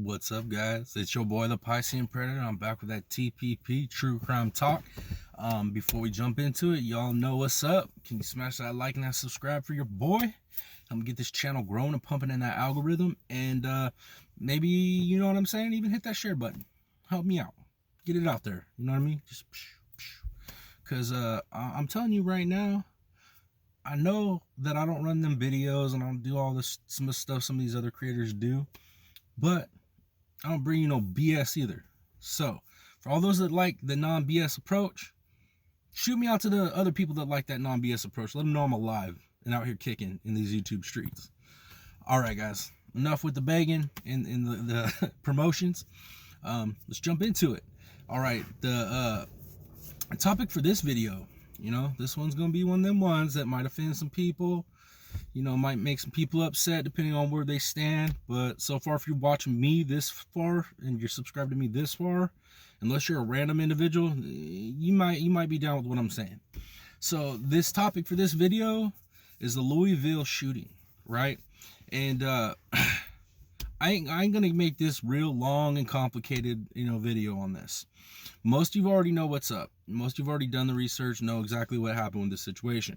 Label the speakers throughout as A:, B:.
A: What's up, guys? It's your boy, the Piscine Predator. I'm back with that TPP True Crime Talk. Before we jump into it, y'all know what's up. Can you smash that like and that subscribe for your boy? I'm gonna get this channel growing and pumping in that algorithm, and maybe, you know what I'm saying, even hit that share button. Help me out. Get it out there. You know what I mean? Just because I'm telling you right now, I know that I don't run them videos and I don't do all this some of the stuff some of these other creators do, but I don't bring you no BS either. So for all those that like the non-BS approach, shoot me out to the other people that like that non-BS approach. Let them know I'm alive and out here kicking in these YouTube streets. All right, guys, enough with the begging and the promotions. Let's jump into it. All right, the topic for this video, you know, this one's gonna be one of them ones that might offend some people, you know, might make some people upset depending on where they stand. But so far, if you're watching me this far and you're subscribed to me this far, unless you're a random individual, you might be down with what I'm saying. So this topic for this video is the Louisville shooting, right? And I ain't gonna make this real long and complicated, you know, video on this. Most of you already know what's up. Most of you've already done the research, know exactly what happened with this situation.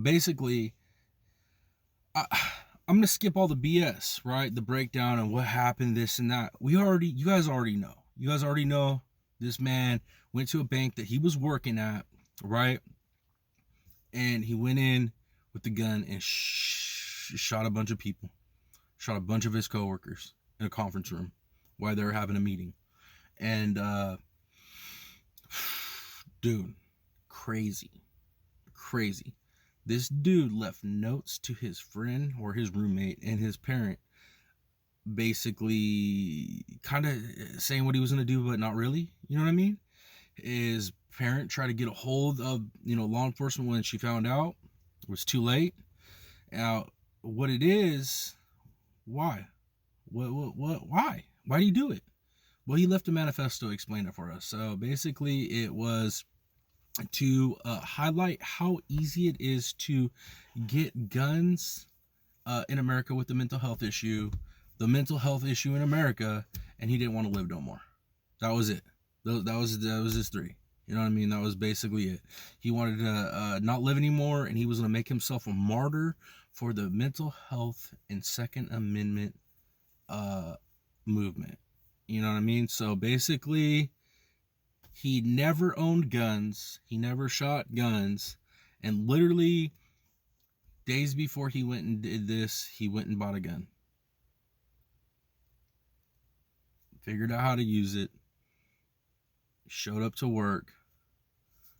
A: Basically, I'm gonna skip all the BS, right? The breakdown and what happened, this and that. You guys already know. You guys already know this man went to a bank that he was working at, right? And he went in with the gun and shot a bunch of people. Shot a bunch of his coworkers in a conference room while they were having a meeting. And dude, crazy. This dude left notes to his friend or his roommate and his parent, basically kind of saying what he was going to do, but not really. You know what I mean? His parent tried to get a hold of, you know, law enforcement when she found out. It was too late. Now, what it is, why? Why? Why do you do it? Well, he left a manifesto to explain it for us. So basically, it was to highlight how easy it is to get guns in America with the mental health issue in America, and he didn't want to live no more. That was it. That was his three. You know what I mean? That was basically it. He wanted to not live anymore, and he was going to make himself a martyr for the mental health and Second Amendment movement. You know what I mean? So basically, he never owned guns. He never shot guns. And literally, days before he went and did this, he went and bought a gun. Figured out how to use it. Showed up to work.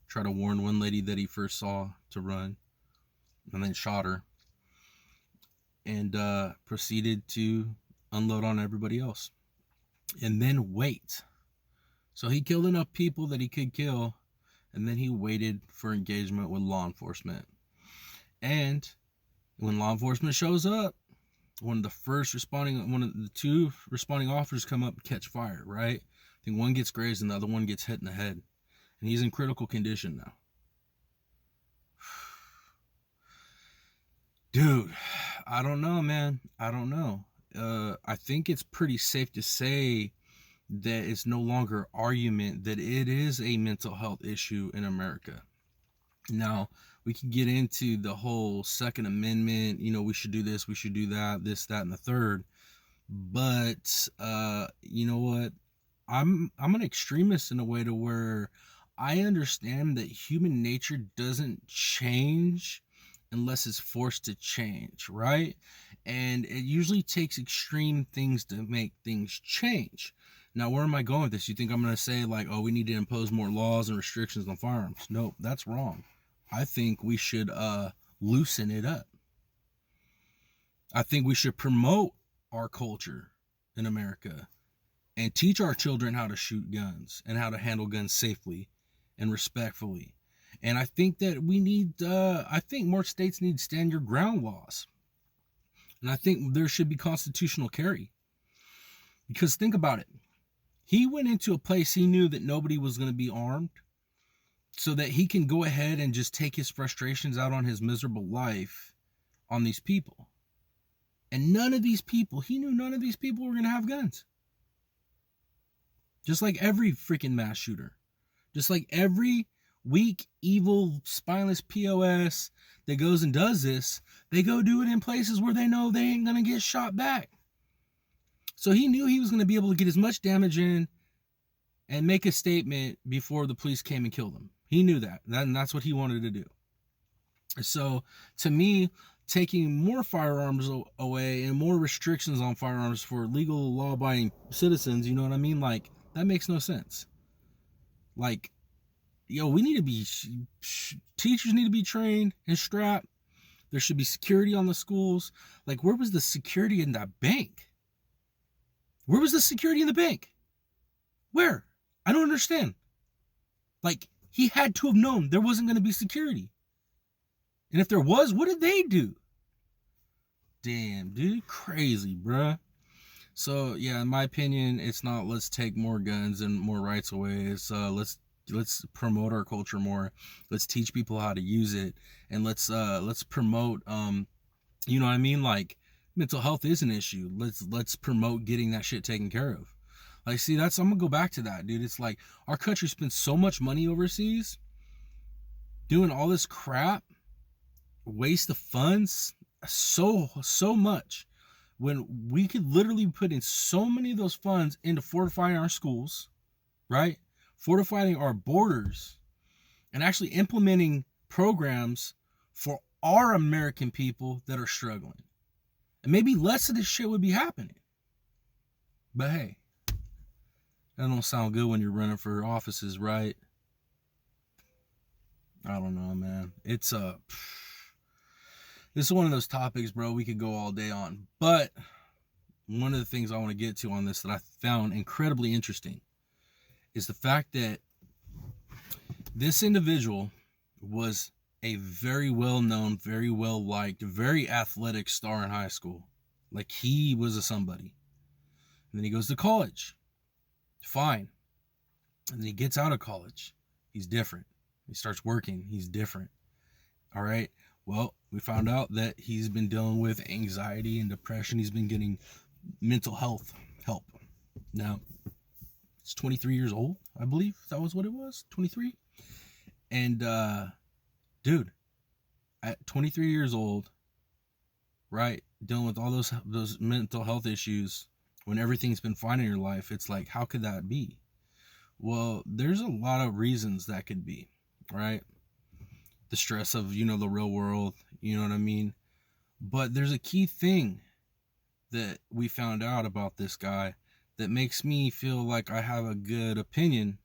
A: Tried to warn one lady that he first saw to run. And then shot her. And proceeded to unload on everybody else. And then wait. So he killed enough people that he could kill, and then he waited for engagement with law enforcement. And when law enforcement shows up, one of the two responding officers come up and catch fire, right? I think one gets grazed and the other one gets hit in the head. And he's in critical condition now. Dude, I don't know, man. I don't know. I think it's pretty safe to say that it's no longer argument that it is a mental health issue in America. Now, we can get into the whole Second Amendment, you know, we should do this, we should do that, this, that, and the third. But you know what? I'm an extremist in a way to where I understand that human nature doesn't change unless it's forced to change, right? And it usually takes extreme things to make things change. Now, where am I going with this? You think I'm going to say like, oh, we need to impose more laws and restrictions on firearms? No, that's wrong. I think we should loosen it up. I think we should promote our culture in America and teach our children how to shoot guns and how to handle guns safely and respectfully. And I think that we need, I think more states need stand your ground laws. And I think there should be constitutional carry. Because think about it. He went into a place he knew that nobody was going to be armed, so that he can go ahead and just take his frustrations out on his miserable life on these people. And none of these people, he knew none of these people were going to have guns. Just like every freaking mass shooter. Just like every weak, evil, spineless POS that goes and does this, they go do it in places where they know they ain't going to get shot back. So he knew he was going to be able to get as much damage in and make a statement before the police came and killed him. He knew that. And that's what he wanted to do. So to me, taking more firearms away and more restrictions on firearms for legal law-abiding citizens, you know what I mean? Like, that makes no sense. Like, yo, we need to be, teachers need to be trained and strapped. There should be security on the schools. Like, where was the security in that bank? Where was the security in the bank? Where? I don't understand. Like, he had to have known there wasn't going to be security. And if there was, what did they do? Damn, dude, crazy, bruh. So, yeah, in my opinion, it's not let's take more guns and more rights away. It's let's promote our culture more. Let's teach people how to use it, and let's promote you know what I mean? Like, mental health is an issue. Let's promote getting that shit taken care of. Like, see, I'm gonna go back to that, dude. It's like our country spends so much money overseas doing all this crap, waste of funds, so much, when we could literally put in so many of those funds into fortifying our schools, right? Fortifying our borders, and actually implementing programs for our American people that are struggling. And maybe less of this shit would be happening. But hey, that don't sound good when you're running for offices, right? I don't know, man. This is one of those topics, bro, we could go all day on. But one of the things I want to get to on this that I found incredibly interesting is the fact that this individual was a very well-known, very well-liked, very athletic star in high school. Like, he was a somebody. And then he goes to college. Fine. And then he gets out of college. He's different. He starts working. He's different. All right. Well, we found out that he's been dealing with anxiety and depression. He's been getting mental health help. Now, he's 23 years old, I believe. That was what it was, 23. And, dude, at 23 years old, right, dealing with all those mental health issues, when everything's been fine in your life, it's like, how could that be? Well, there's a lot of reasons that could be, right? The stress of, the real world, you know what I mean? But there's a key thing that we found out about this guy that makes me feel like I have a good opinion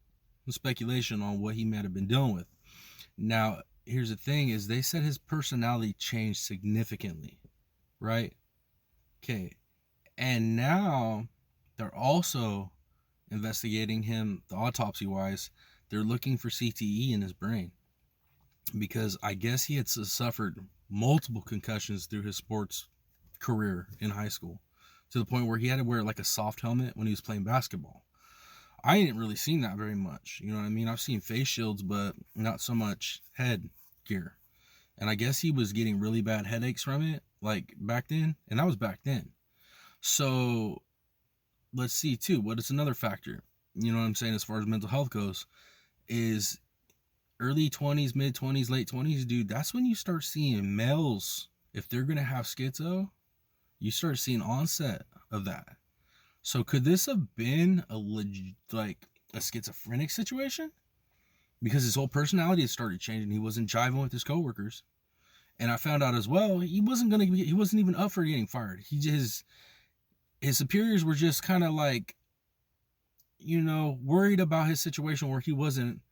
A: and speculation on what he might have been dealing with. Now, here's the thing is they said his personality changed significantly, right? Okay. And now they're also investigating him, the autopsy wise. They're looking for CTE in his brain, because I guess he had suffered multiple concussions through his sports career in high school, to the point where he had to wear like a soft helmet when he was playing basketball. I ain't really seen that very much. You know what I mean? I've seen face shields, but not so much head gear. And I guess he was getting really bad headaches from it, like back then. And that was back then. So let's see too. What is another factor? You know what I'm saying? As far as mental health goes, is early 20s, mid 20s, late 20s, dude, that's when you start seeing males, if they're going to have schizo, you start seeing onset of that. So could this have been a schizophrenic situation? Because his whole personality had started changing. He wasn't jiving with his coworkers. And I found out as well, he wasn't even up for getting fired. His superiors were just kind of like, worried about his situation where he wasn't,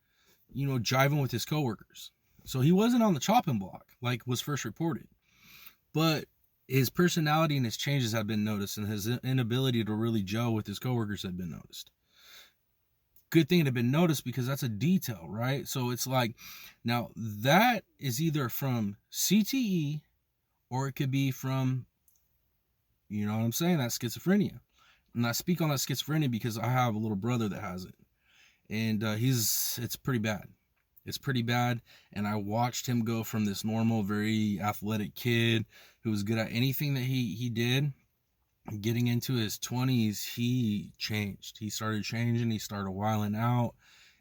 A: jiving with his coworkers. So he wasn't on the chopping block like was first reported. But his personality and his changes have been noticed, and his inability to really gel with his coworkers had been noticed. Good thing it had been noticed, because that's a detail, right? So it's like, now that is either from CTE, or it could be from, you know what I'm saying, that's schizophrenia. And I speak on that schizophrenia because I have a little brother that has it. And it's pretty bad. It's pretty bad. And I watched him go from this normal, very athletic kid who was good at anything that he did. Getting into his 20s, he changed. He started changing. He started wilding out.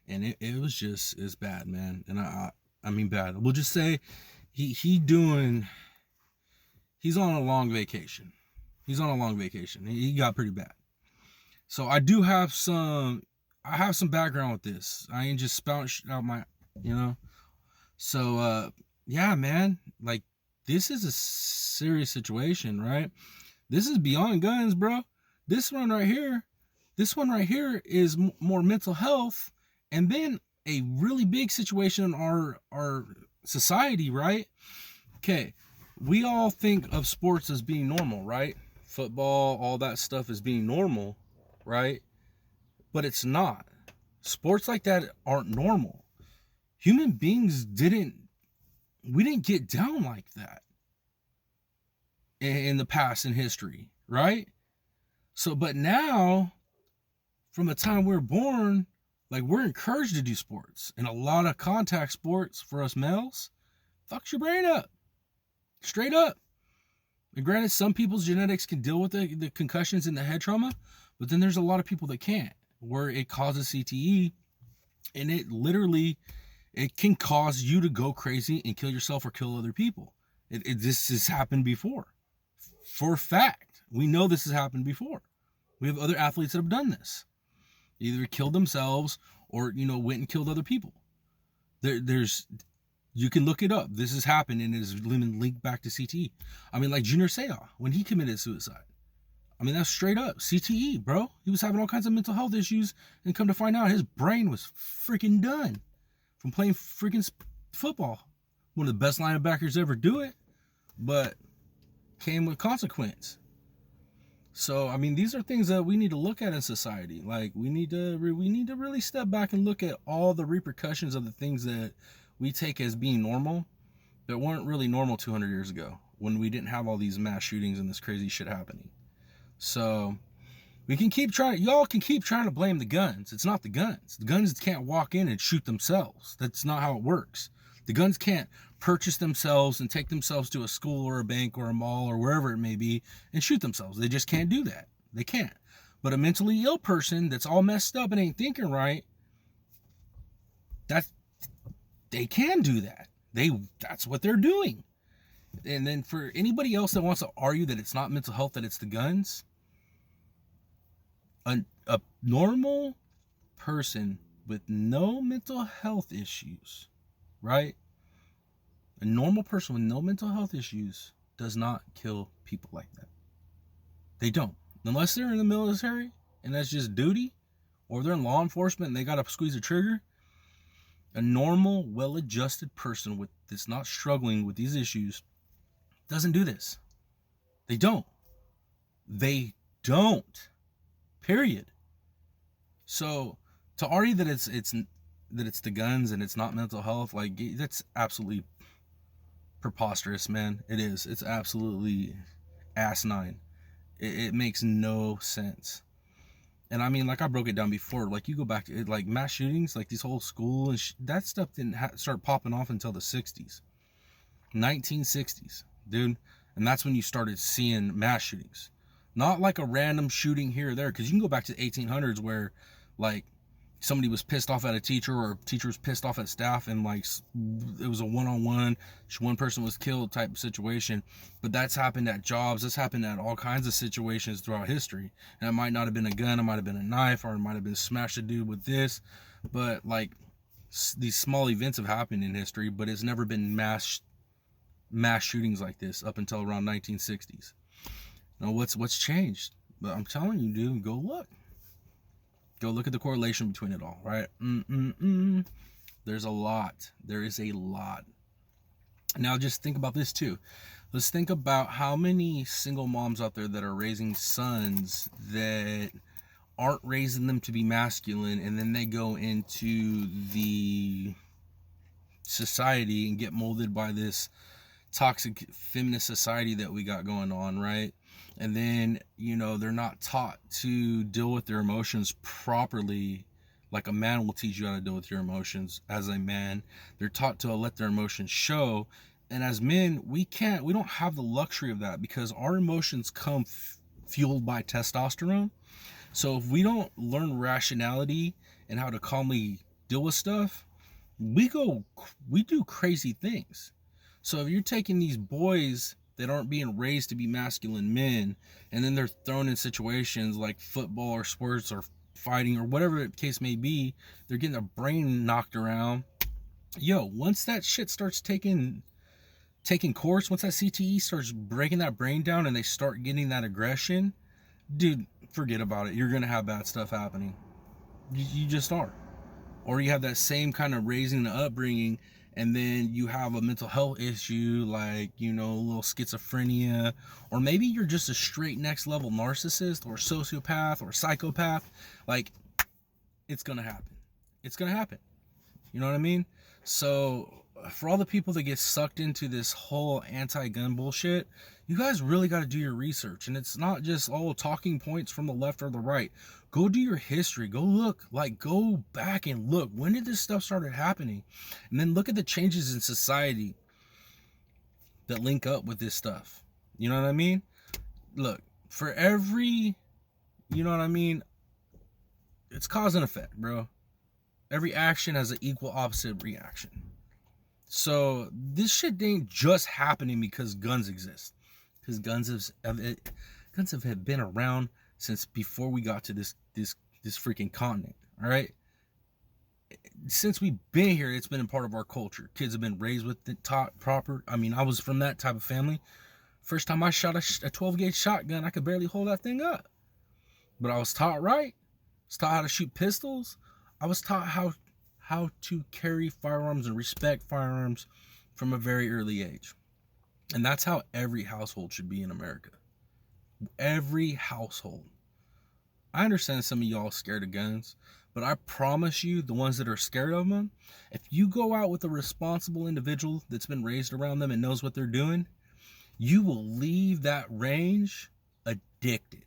A: And it was just, it's bad, man. And I mean bad. We'll just say he's on a long vacation. He's on a long vacation. He got pretty bad. So I have some background with this. I ain't just spouting out my, you know. So yeah, man, like this is a serious situation, right? This is beyond guns, bro. This one right here is more mental health, and then a really big situation in our society, right? Okay, we all think of sports as being normal, right? Football, all that stuff is being normal, right? But it's not. Sports like that aren't normal. Human beings we didn't get down like that in the past, in history, right? So, but now, from the time we're born, like, we're encouraged to do sports, and a lot of contact sports for us males fucks your brain up, straight up. And granted, some people's genetics can deal with the concussions and the head trauma, but then there's a lot of people that can't, where it causes CTE, and it can cause you to go crazy and kill yourself or kill other people. This has happened before. For a fact, we know this has happened before. We have other athletes that have done this. Either killed themselves or, went and killed other people. You can look it up. This has happened and it is linked back to CTE. I mean, like Junior Seau, when he committed suicide. I mean, that's straight up CTE, bro. He was having all kinds of mental health issues, and come to find out his brain was freaking done from playing freaking football. One of the best linebackers ever do it, but came with consequence. So, I mean, these are things that we need to look at in society. Like, we need to really step back and look at all the repercussions of the things that we take as being normal that weren't really normal 200 years ago, when we didn't have all these mass shootings and this crazy shit happening. So y'all can keep trying to blame the guns. It's not the guns. The guns can't walk in and shoot themselves. That's not how it works. The guns can't purchase themselves and take themselves to a school or a bank or a mall or wherever it may be and shoot themselves. They just can't do that. They can't. But a mentally ill person that's all messed up and ain't thinking right, they can do that. That's what they're doing. And then for anybody else that wants to argue that it's not mental health, that it's the guns, a normal person with no mental health issues, right? A normal person with no mental health issues does not kill people like that. They don't. Unless they're in the military and that's just duty, or they're in law enforcement and they got to squeeze a trigger. A normal, well-adjusted person that's not struggling with these issues doesn't do this. They don't. They don't. Period. So to argue that it's the guns and it's not mental health, like, that's absolutely preposterous, man. It is. It's absolutely asinine. It makes no sense. And I mean, like I broke it down before, like you go back to it, like mass shootings, like these whole school and that stuff didn't start popping off until the 60s, 1960s, dude. And that's when you started seeing mass shootings. Not like a random shooting here or there, because you can go back to the 1800s where, like, somebody was pissed off at a teacher, or a teacher was pissed off at staff, and, like, it was a one-on-one, one person was killed type of situation. But that's happened at jobs. That's happened at all kinds of situations throughout history. And it might not have been a gun. It might have been a knife, or it might have been smash a dude with this. But, like, these small events have happened in history, but it's never been mass shootings like this up until around 1960s. Now, what's changed? But I'm telling you, dude, go look at the correlation between it all, right? There's a lot. There is a lot. Now, just think about this too. Let's think about how many single moms out there that are raising sons that aren't raising them to be masculine, and then they go into the society and get molded by this toxic feminist society that we got going on, right? And then, they're not taught to deal with their emotions properly, Like a man will teach you how to deal with your emotions. As a man, they're taught to let their emotions show. And as men, we don't have the luxury of that, because our emotions come fueled by testosterone. So if we don't learn rationality and how to calmly deal with stuff, we do crazy things. So if you're taking these boys that aren't being raised to be masculine men, and then they're thrown in situations like football or sports or fighting or whatever the case may be, they're getting their brain knocked around. Yo, once that shit starts taking course, once that CTE starts breaking that brain down and they start getting that aggression, dude, forget about it. You're gonna have bad stuff happening. You just are. Or you have that same kind of raising and upbringing, and then you have a mental health issue like, a little schizophrenia, or maybe you're just a straight next level narcissist or sociopath or psychopath. Like, it's gonna happen. It's gonna happen. You know what I mean? So for all the people that get sucked into this whole anti-gun bullshit, you guys really got to do your research. And it's not just talking points from the left or the right. Go do your history. Go look, go back and look. When did this stuff started happening? And then look at the changes in society that link up with this stuff. You know what I mean? Look, for every, it's cause and effect, bro. Every action has an equal opposite reaction. So this shit ain't just happening because guns exist. Because guns have been around since before we got to this freaking continent. All right. Since we've been here, it's been a part of our culture. Kids have been raised with it, taught proper. I mean, I was from that type of family. First time I shot a 12 gauge shotgun, I could barely hold that thing up. But I was taught right. I was taught how to shoot pistols. I was taught how to carry firearms and respect firearms from a very early age. And that's how every household should be in America. Every household. I understand some of y'all are scared of guns, but I promise you, the ones that are scared of them, if you go out with a responsible individual that's been raised around them and knows what they're doing, you will leave that range addicted.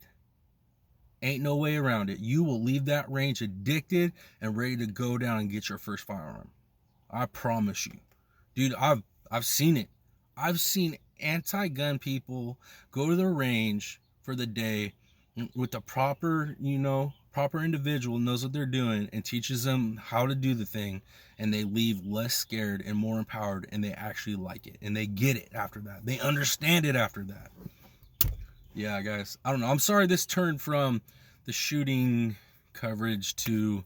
A: Ain't no way around it. You will leave that range addicted and ready to go down and get your first firearm. I promise you. Dude, I've seen it. I've seen anti-gun people go to the range for the day with the proper individual knows what they're doing and teaches them how to do the thing, and they leave less scared and more empowered, and they actually like it and they get it after that. They understand it after that. Yeah, guys, I don't know. I'm sorry this turned from the shooting coverage to,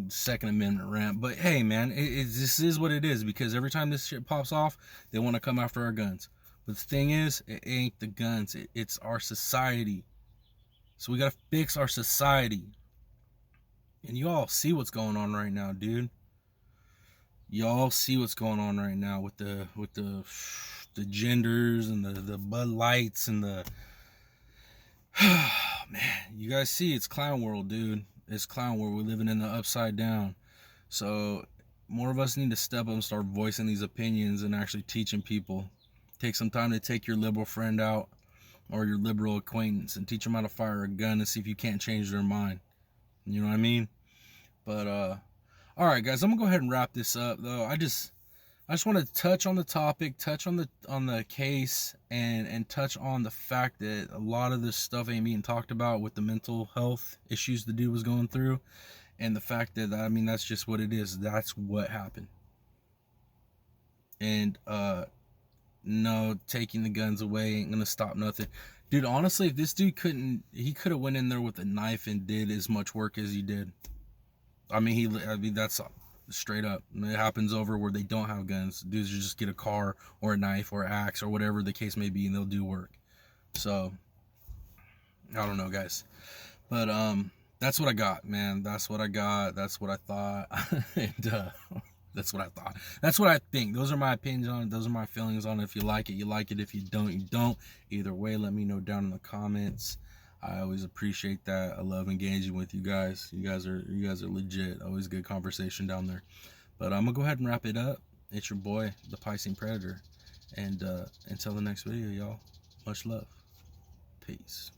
A: Second Amendment rant. But hey, man, this is what it is, because every time this shit pops off, they want to come after our guns. But the thing is, it ain't the guns. It's our society. So we got to fix our society. And you all see what's going on right now, dude. Y'all see what's going on right now with the genders and the Bud Lights and the man, you guys see, it's clown world, dude. It's clown world. We're living in the upside down. So more of us need to step up and start voicing these opinions and actually teaching people. Take some time to take your liberal friend out or your liberal acquaintance and teach them how to fire a gun and see if you can't change their mind. You know what I mean? But all right, guys, I'm gonna go ahead and wrap this up, though. I just want to touch on the topic, touch on the case, and touch on the fact that a lot of this stuff ain't being talked about with the mental health issues the dude was going through, and the fact that, that's just what it is. That's what happened. And no, taking the guns away ain't gonna stop nothing. Dude, honestly, if this dude he could have went in there with a knife and did as much work as he did. That's straight up. It happens over where they don't have guns. Dudes just get a car or a knife or an axe or whatever the case may be, and they'll do work. So I don't know, guys, but that's what I got, man. That's what I got. That's what I thought. And that's what I thought. That's what I think. Those are my opinions on it. Those are my feelings on it. If you like it, you like it. If you don't, you don't. Either way, let me know down in the comments. I always appreciate that. I love engaging with you guys. You guys are legit. Always good conversation down there. But I'm gonna go ahead and wrap it up. It's your boy, the Piscine Predator. And until the next video, y'all, much love. Peace.